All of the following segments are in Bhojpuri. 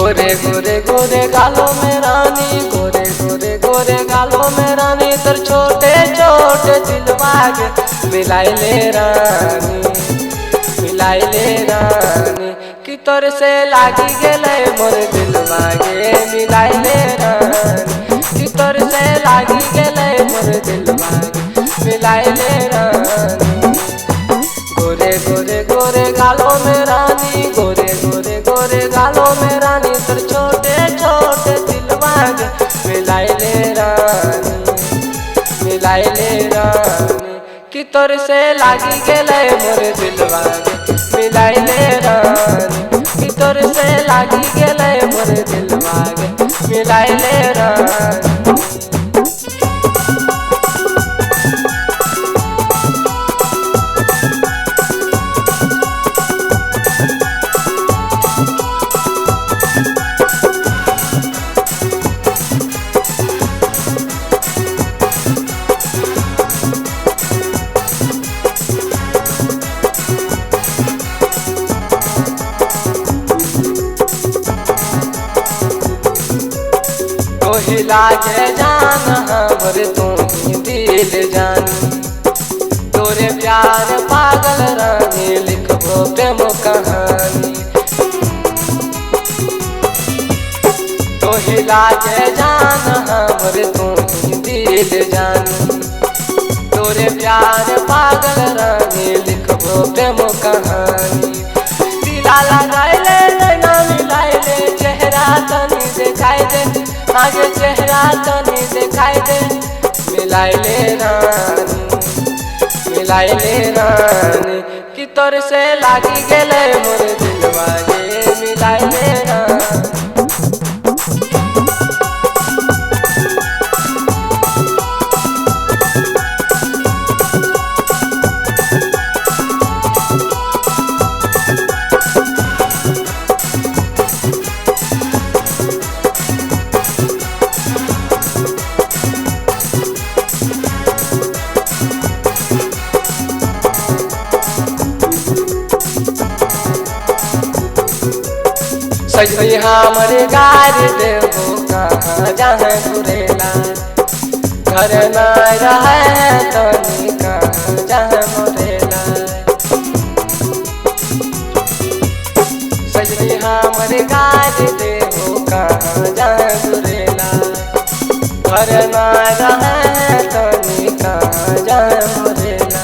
गोरे गोरे गोरे गालों में रानी, गोरे गोरे गोरे गालों में रानी, तर छोटे छोटे दिलवा के मिलाई ले रानी, मिलाई ले रानी, कि तोर से लागी गेले मोर दिलवा गे मिलाई ले रानी, कि तोर से लागी गेले मोर दिलवा गे मिलाई ले रानी। गोरे गोरे गोरे गालों में रानी, गोरे गोरे गोरे गालों में रानी, तर छोटे छोटे दिलवा गे मिलाई ले रानी, मिलाई ले रानी, कि तोर से लागी गेले मोर दिलवा गे मिलाई ले रानी, कि तोर से लागी गेले मोर दिलवा गे मिलाई ले रानी। तोहिला के जान हमर तू ही दिल जानी, तोरे प्यार पागल रानी लिखबो प्रेम कहानी। तोहिला के जान हमर तू ही दिल जानी, तोरे प्यार पागल रानी लिखबो प्रेम कहानी। दिला लगाइले नैना मिलाइले चेहरा तनी देखाई दे, आगे चेहरा तनी देखाई दे, मिलाई ले रानी, मिलाई ले रानी, कि तोर से लागी गेले मोर दिलवा गे मिलाई ले रानी। सजनी हमरे गार देहो कहाँ जहाँ घुरेला, घर न रहे तनी कहाँ जहाँ मोरेला। सजनी हमरे गार देहो कहाँ जहाँ घुरेला, घर न रहे तनी कहाँ जहाँ मोरेला।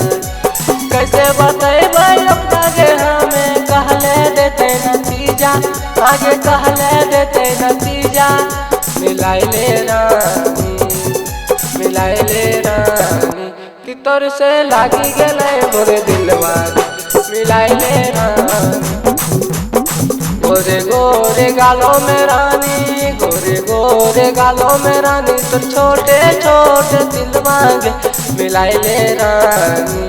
कैसे बतेबै अपना गे हमें कहले देते नतीजा, आगे कहले देते नतीजा, मिलाई ले रानी, मिलाई ले रानी, कि तोर से लागी गेले मोर दिलवा मिलाई ले रानी। गोरे गोरे गालों में रानी, गोरे गोरे गालों में रानी, तोर छोटे छोटे दिलवा गे मिलाई ले रानी,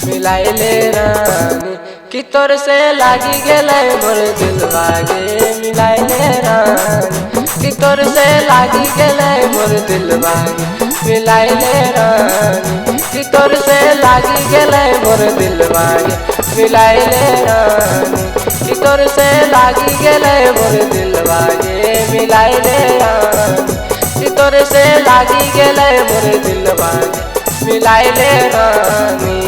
मिलाई ले रानी, कि तोर से लागी गेले मोर दिलवा गे मिलाई ले रानी, कि तोर से लागी गेले मोर दिलवा गे मिलाई ले रानी, कि तोर से लागी गेले मोर दिलवा गे मिलाई ले रानी, कि तोर से लागी गेले मोर दिलवा गे मिलाई ले रानी, कि तोर से लागी गेले मोर दिलवा गे मिलाई ले रानी।